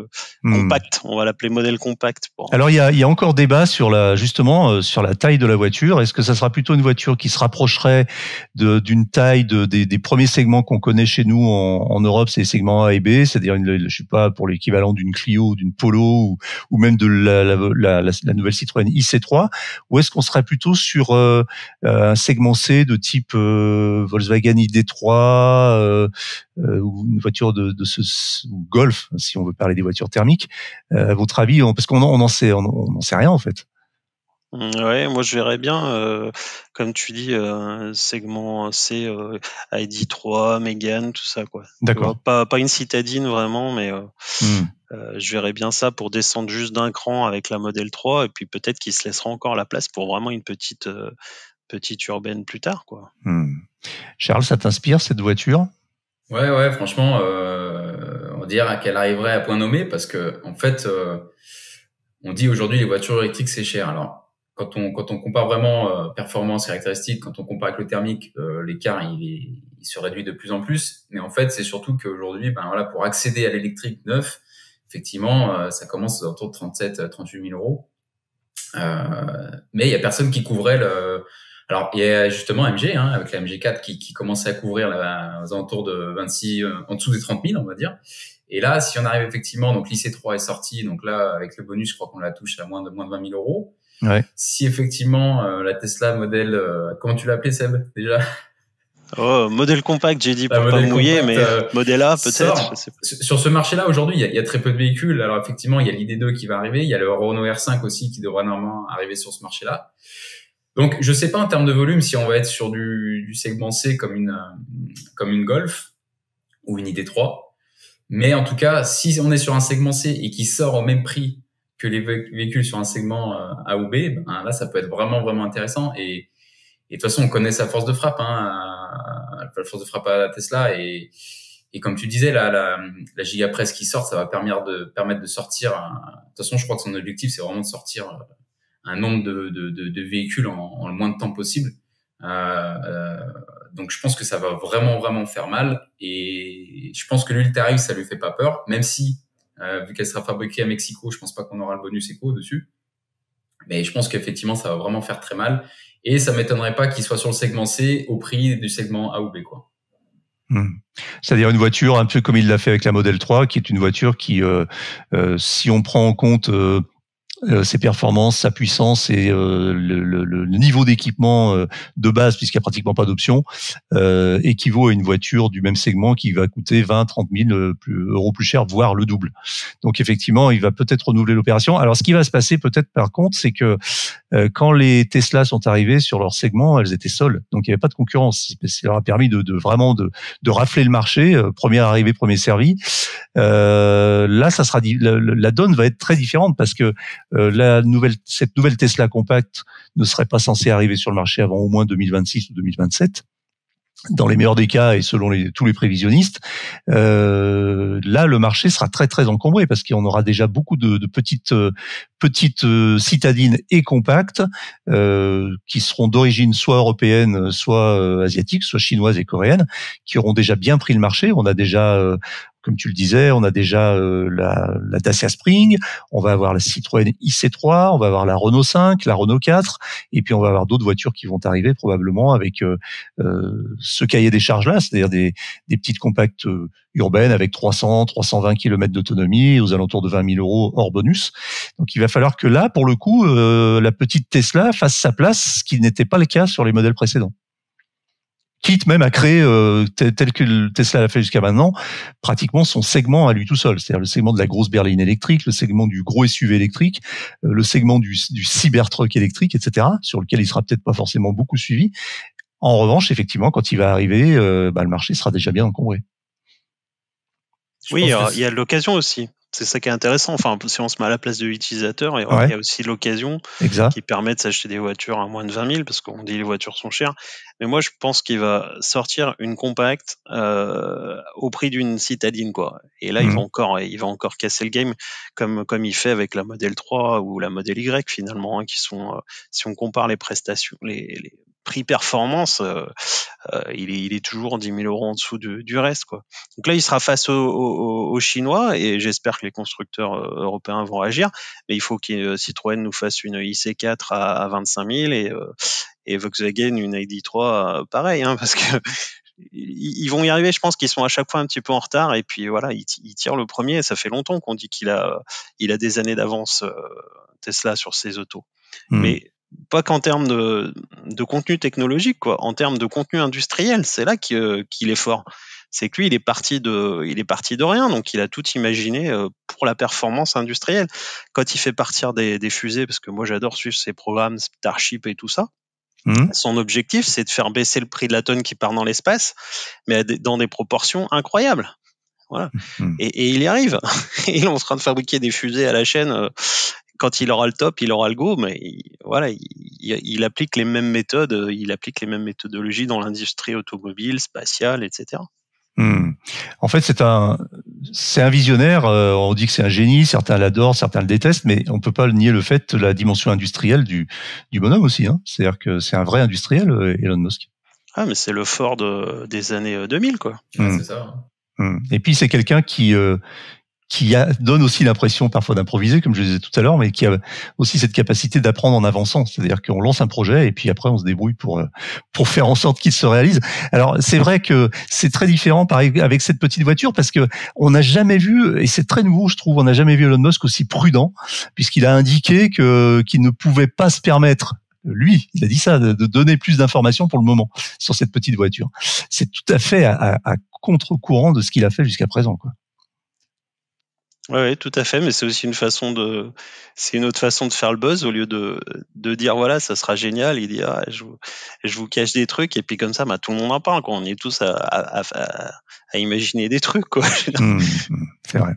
compact? On va l'appeler modèle compact. Alors il y a encore débat sur justement sur la taille de la voiture. Est-ce que ça sera plutôt une voiture qui se rapprocherait d'une taille des premiers segments qu'on connaît chez nous en Europe, c'est les segments A et B, c'est-à-dire je sais pas, pour l'équivalent d'une Clio ou d'une Polo ou même de la nouvelle Citroën IC3, ou est-ce qu'on serait plutôt sur un segment C de type Volkswagen ID3 ou une voiture de ce Golf, si on veut parler des voitures thermiques. À votre avis, parce qu'on n'en sait rien en fait. Ouais, moi je verrais bien, comme tu dis, segment C, ID3, Mégane, tout ça, quoi. D'accord. Pas une citadine vraiment, mais je verrais bien ça pour descendre juste d'un cran avec la modèle 3, et puis peut-être qu'il se laissera encore la place pour vraiment une petite urbaine plus tard, quoi. Charles, ça t'inspire cette voiture? Ouais, franchement, on dirait qu'elle arriverait à point nommé, parce que en fait, on dit aujourd'hui les voitures électriques c'est cher. Alors quand on compare vraiment performance, caractéristiques, quand on compare avec le thermique, l'écart il se réduit de plus en plus. Mais en fait, c'est surtout qu'aujourd'hui, pour accéder à l'électrique neuf, effectivement, ça commence autour de 37-38 000 euros. Mais il y a personne qui couvrait le. Alors il y a justement MG, avec la MG4 qui commençait à couvrir aux alentours de 26, en dessous des 30 000, on va dire. Et là, si on arrive effectivement, donc l'IC3 est sorti, donc là avec le bonus, je crois qu'on la touche à moins de 20 000 euros. Ouais. Si effectivement la Tesla modèle, comment tu l'as appelé, Seb, déjà? Oh, modèle compact, j'ai dit pour pas mouiller, compact, mais modèle A peut-être. Sur ce marché-là, aujourd'hui, il y a très peu de véhicules. Alors effectivement, il y a l'ID2 qui va arriver, il y a le Renault R5 aussi qui devrait normalement arriver sur ce marché-là. Donc je sais pas en termes de volume si on va être sur du segment C comme une Golf ou une ID3. Mais en tout cas, si on est sur un segment C et qui sort au même prix que les véhicules sur un segment A ou B, là, ça peut être vraiment, vraiment intéressant. Et de toute façon, on connaît sa force de frappe, la force de frappe à la Tesla. Et comme tu disais, la Gigapress qui sort, ça va permettre de sortir. De toute façon, je crois que son objectif, c'est vraiment de sortir un nombre de véhicules en le moins de temps possible. Donc je pense que ça va vraiment, vraiment faire mal, et je pense que l'huile tarif, ça lui fait pas peur, même si vu qu'elle sera fabriquée à Mexico, je pense pas qu'on aura le bonus éco dessus, mais je pense qu'effectivement ça va vraiment faire très mal. Et ça m'étonnerait pas qu'il soit sur le segment C au prix du segment A ou B, quoi. C'est-à-dire une voiture un peu comme il l'a fait avec la Model 3, qui est une voiture qui, si on prend en compte ses performances, sa puissance et le niveau d'équipement de base, puisqu'il n'y a pratiquement pas d'options, équivaut à une voiture du même segment qui va coûter 20-30 000 euros plus cher, voire le double. Donc effectivement, il va peut-être renouveler l'opération. Alors ce qui va se passer peut-être par contre, c'est que quand les Tesla sont arrivés sur leur segment, elles étaient seules, donc il n'y avait pas de concurrence. Ça leur a permis de vraiment de rafler le marché, premier arrivé, premier servi. Là, ça sera la donne va être très différente parce que cette nouvelle Tesla compacte ne serait pas censée arriver sur le marché avant au moins 2026 ou 2027. Dans les meilleurs des cas et selon tous les prévisionnistes, là le marché sera très très encombré parce qu'on aura déjà beaucoup de petites citadines et compactes qui seront d'origine soit européenne, soit asiatique, soit chinoise et coréenne, qui auront déjà bien pris le marché. On a déjà comme tu le disais, on a déjà la Dacia Spring, on va avoir la Citroën IC3, on va avoir la Renault 5, la Renault 4, et puis on va avoir d'autres voitures qui vont arriver probablement avec ce cahier des charges-là, c'est-à-dire des petites compactes urbaines avec 320 km d'autonomie aux alentours de 20 000 euros hors bonus. Donc il va falloir que là, pour le coup, la petite Tesla fasse sa place, ce qui n'était pas le cas sur les modèles précédents. Quitte même à créer, tel que Tesla l'a fait jusqu'à maintenant, pratiquement son segment à lui tout seul. C'est-à-dire le segment de la grosse berline électrique, le segment du gros SUV électrique, le segment du Cybertruck électrique, etc., sur lequel il sera peut-être pas forcément beaucoup suivi. En revanche, effectivement, quand il va arriver, le marché sera déjà bien encombré. Oui, il y a l'occasion aussi. C'est ça qui est intéressant. Enfin, si on se met à la place de l'utilisateur, il y a aussi l'occasion qui permet de s'acheter des voitures à moins de 20 000 parce qu'on dit les voitures sont chères. Mais moi, je pense qu'il va sortir une compacte au prix d'une citadine, quoi. Et là, il va encore casser le game comme il fait avec la Model 3 ou la Model Y finalement, hein, qui sont, si on compare les prestations, les prix performance, il est toujours 10 000 euros en dessous du reste, quoi. Donc là, il sera face aux Chinois et j'espère que les constructeurs européens vont réagir. Mais il faut que Citroën nous fasse une IC4 à 25 000 et Volkswagen une ID3 pareil, hein, parce que ils vont y arriver. Je pense qu'ils sont à chaque fois un petit peu en retard et puis voilà, ils tirent le premier. Ça fait longtemps qu'on dit qu'il a des années d'avance Tesla sur ses autos. Mais pas qu'en termes de contenu technologique, quoi. En termes de contenu industriel, c'est là qu'il est fort. C'est que lui, il est parti de rien, donc il a tout imaginé pour la performance industrielle. Quand il fait partir des fusées, parce que moi j'adore suivre ces programmes Starship et tout ça, son objectif, c'est de faire baisser le prix de la tonne qui part dans l'espace, mais dans des proportions incroyables. Voilà. Et il y arrive. Il est en train de fabriquer des fusées à la chaîne. Quand il aura le top, il aura le go, mais voilà, il applique les mêmes méthodes, il applique les mêmes méthodologies dans l'industrie automobile, spatiale, etc. En fait, c'est un visionnaire. On dit que c'est un génie. Certains l'adorent, certains le détestent, mais on peut pas nier le fait de la dimension industrielle du bonhomme aussi. Hein. C'est-à-dire que c'est un vrai industriel, Elon Musk. Ah, mais c'est le Ford des années 2000, quoi. C'est ça. Et puis c'est quelqu'un qui donne aussi l'impression parfois d'improviser, comme je le disais tout à l'heure, mais qui a aussi cette capacité d'apprendre en avançant. C'est-à-dire qu'on lance un projet et puis après on se débrouille pour faire en sorte qu'il se réalise. Alors c'est vrai que c'est très différent avec cette petite voiture parce que on n'a jamais vu, et c'est très nouveau je trouve, on n'a jamais vu Elon Musk aussi prudent puisqu'il a indiqué qu'il ne pouvait pas se permettre. Lui, il a dit ça, de donner plus d'informations pour le moment sur cette petite voiture. C'est tout à fait à contre-courant de ce qu'il a fait jusqu'à présent, quoi. Oui, tout à fait, mais c'est aussi une autre façon de faire le buzz au lieu de dire voilà, ça sera génial. Il dit je vous cache des trucs et puis comme ça, tout le monde en parle, quoi. On est tous à imaginer des trucs, quoi. C'est vrai.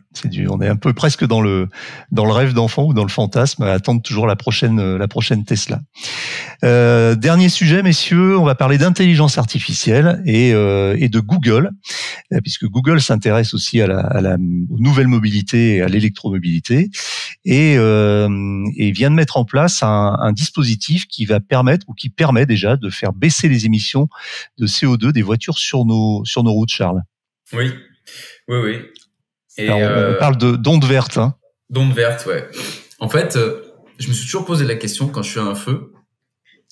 On est un peu presque dans le rêve d'enfant ou dans le fantasme à attendre toujours la prochaine Tesla. Dernier sujet, messieurs, on va parler d'intelligence artificielle et de Google, puisque Google s'intéresse aussi aux nouvelles mobilités et à l'électromobilité et vient de mettre en place un dispositif qui va permettre ou qui permet déjà de faire baisser les émissions de CO2 des voitures sur nos routes, Charles. Oui. Et alors, on parle d'ondes vertes. Hein. D'ondes vertes, ouais. En fait, je me suis toujours posé la question quand je suis à un feu,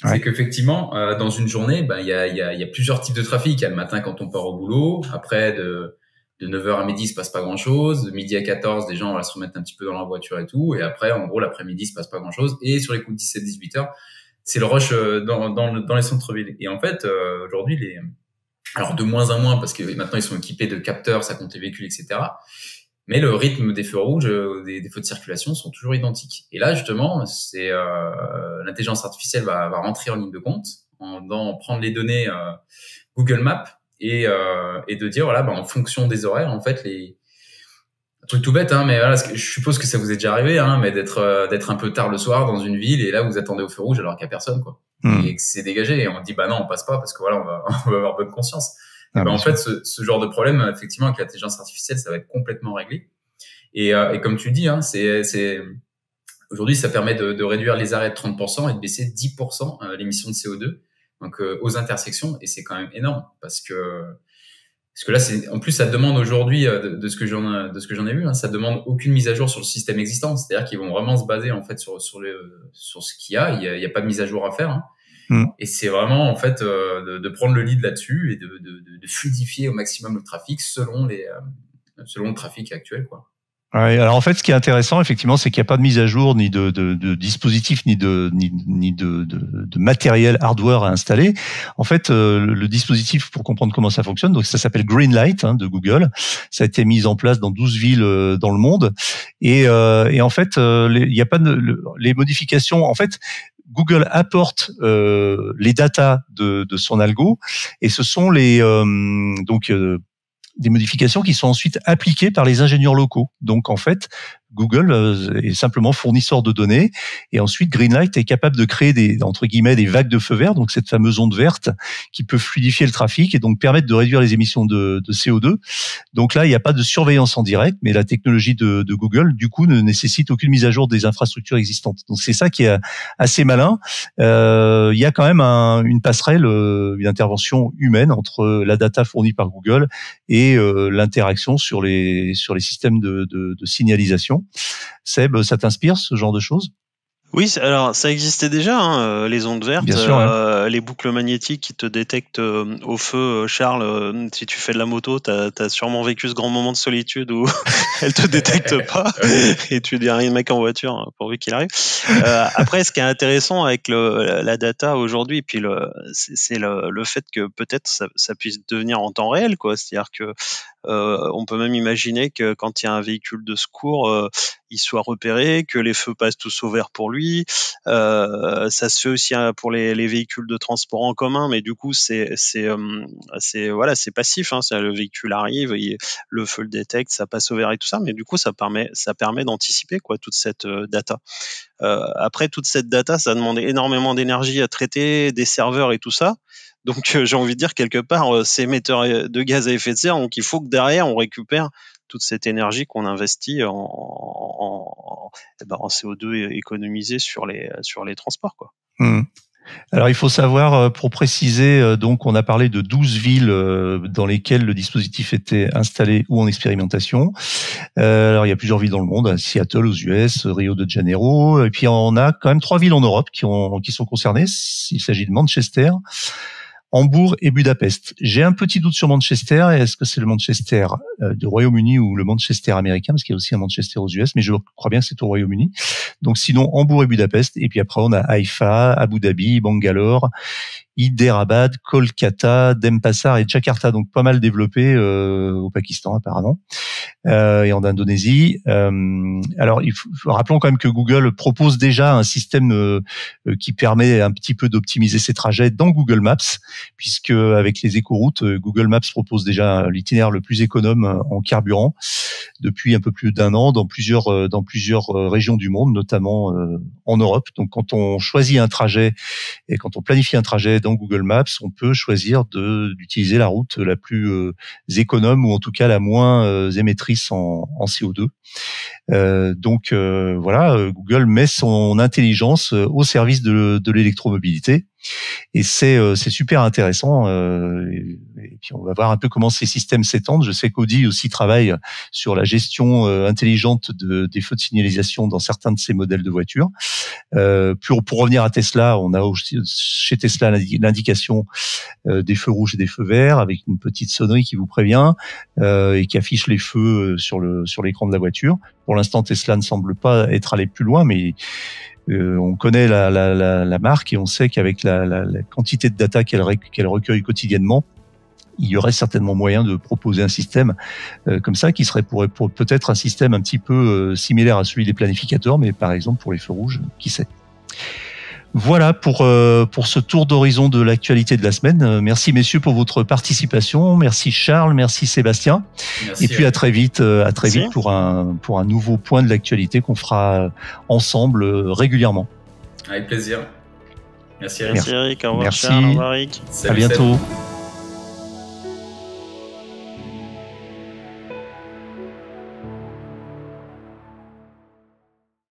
Ouais. C'est qu'effectivement, dans une journée, il y a plusieurs types de trafic. Il y a le matin quand on part au boulot. Après, de 9h à midi, il se passe pas grand chose. De midi à 14, des gens vont se remettre un petit peu dans leur voiture et tout. Et après, en gros, l'après-midi, il se passe pas grand chose. Et sur les coups de 17-18 heures, c'est le rush dans les centres-villes. Et en fait, aujourd'hui, alors de moins en moins, parce que maintenant, ils sont équipés de capteurs, ça compte les véhicules, etc. Mais le rythme des feux rouges, des feux de circulation sont toujours identiques. Et là, justement, c'est l'intelligence artificielle va rentrer en ligne de compte, prendre les données Google Maps et de dire voilà, en fonction des horaires, en fait, un truc tout bête, hein, mais voilà, je suppose que ça vous est déjà arrivé, hein, mais d'être un peu tard le soir dans une ville et là vous attendez au feu rouge alors qu'il y a personne, quoi. Et que c'est dégagé et on dit non, on passe pas parce que voilà, on va avoir bonne conscience. En fait, ce genre de problème, effectivement, avec l'intelligence artificielle, ça va être complètement réglé. Et comme tu le dis, hein, c'est aujourd'hui, ça permet de réduire les arrêts de 30% et de baisser 10% l'émission de CO2, donc aux intersections. Et c'est quand même énorme parce que là, en plus, ça demande aujourd'hui, de ce que j'en ai vu, hein, ça demande aucune mise à jour sur le système existant. C'est-à-dire qu'ils vont vraiment se baser en fait sur ce qu'il y a. Il y a pas de mise à jour à faire. Hein. Et c'est vraiment en fait de prendre le lead là-dessus et de fluidifier au maximum le trafic selon le trafic actuel, quoi. Ouais, alors en fait, ce qui est intéressant, effectivement, c'est qu'il n'y a pas de mise à jour, ni de dispositif, ni de matériel hardware à installer. En fait, le dispositif, pour comprendre comment ça fonctionne, donc ça s'appelle Greenlight, hein, de Google. Ça a été mis en place dans 12 villes dans le monde. Et en fait, il n'y a pas les modifications. En fait, Google apporte les datas de son algo, et ce sont des modifications qui sont ensuite appliquées par les ingénieurs locaux. Donc en fait, Google est simplement fournisseur de données, et ensuite Greenlight est capable de créer des vagues de feu vert, donc cette fameuse onde verte qui peut fluidifier le trafic et donc permettre de réduire les émissions de CO2. Donc là, il n'y a pas de surveillance en direct, mais la technologie de Google, du coup, ne nécessite aucune mise à jour des infrastructures existantes. Donc c'est ça qui est assez malin. Il y a quand même une passerelle, une intervention humaine entre la data fournie par Google et l'interaction sur les systèmes de signalisation. Seb, ça t'inspire ce genre de choses? Oui, alors ça existait déjà, hein, les ondes vertes, bien sûr, hein. Les boucles magnétiques qui te détectent au feu. Charles, si tu fais de la moto, t'as sûrement vécu ce grand moment de solitude où elle te détecte pas et tu dis rien de mec en voiture pourvu qu'il arrive. Après, ce qui est intéressant avec la data aujourd'hui, et puis c'est le fait que peut-être ça puisse devenir en temps réel, quoi. C'est-à-dire que on peut même imaginer que quand il y a un véhicule de secours, il soit repéré, que les feux passent tous au vert pour lui. Ça se fait aussi pour les véhicules de transport en commun, mais du coup c'est passif. Hein, le véhicule arrive, le feu le détecte, ça passe au vert et tout ça, mais du coup ça permet d'anticiper quoi toute cette data. Après toute cette data, ça demande énormément d'énergie à traiter, des serveurs et tout ça. Donc j'ai envie de dire quelque part c'est émetteur de gaz à effet de serre, donc il faut que derrière on récupère toute cette énergie qu'on investit en CO2 économisé sur les transports, quoi. Alors il faut savoir, pour préciser, donc on a parlé de 12 villes dans lesquelles le dispositif était installé ou en expérimentation. Alors il y a plusieurs villes dans le monde, Seattle aux US, Rio de Janeiro, et puis on a quand même 3 villes en Europe qui sont concernées. Il s'agit de Manchester, Hambourg et Budapest. J'ai un petit doute sur Manchester. Est-ce que c'est le Manchester du Royaume-Uni ou le Manchester américain? Parce qu'il y a aussi un Manchester aux US, mais je crois bien que c'est au Royaume-Uni. Donc sinon, Hambourg et Budapest. Et puis après, on a Haïfa, Abu Dhabi, Bangalore, Hyderabad, Kolkata, Denpasar et Jakarta. Donc pas mal développé au Pakistan apparemment et en Indonésie. Alors rappelons quand même que Google propose déjà un système qui permet un petit peu d'optimiser ses trajets dans Google Maps, puisque avec les écoroutes, Google Maps propose déjà l'itinéraire le plus économe en carburant depuis un peu plus d'1 an dans plusieurs régions du monde, notamment en Europe. Donc quand on choisit un trajet et quand on planifie un trajet dans Google Maps, on peut choisir d'utiliser la route la plus économe ou en tout cas la moins émettrice en CO2. Donc voilà, Google met son intelligence au service de l'électromobilité. Et c'est super intéressant. Et puis on va voir un peu comment ces systèmes s'étendent. Je sais qu'Audi aussi travaille sur la gestion intelligente des feux de signalisation dans certains de ces modèles de voitures. Pour revenir à Tesla, on a aussi chez Tesla l'indication des feux rouges et des feux verts avec une petite sonnerie qui vous prévient et qui affiche les feux sur l'écran de la voiture. Pour l'instant, Tesla ne semble pas être allé plus loin, mais on connaît la marque et on sait qu'avec la quantité de data qu'elle recueille quotidiennement, il y aurait certainement moyen de proposer un système comme ça qui serait pour peut-être un système un petit peu similaire à celui des planificateurs, mais par exemple pour les feux rouges, qui sait. Voilà pour ce tour d'horizon de l'actualité de la semaine. Merci messieurs pour votre participation. Merci Charles, merci Sébastien. Merci. Et puis à très vite pour un nouveau point de l'actualité qu'on fera ensemble régulièrement. Avec plaisir. Merci Eric. Merci Eric. Au revoir merci. Charles. Au revoir Eric. Salut, à bientôt. Salut.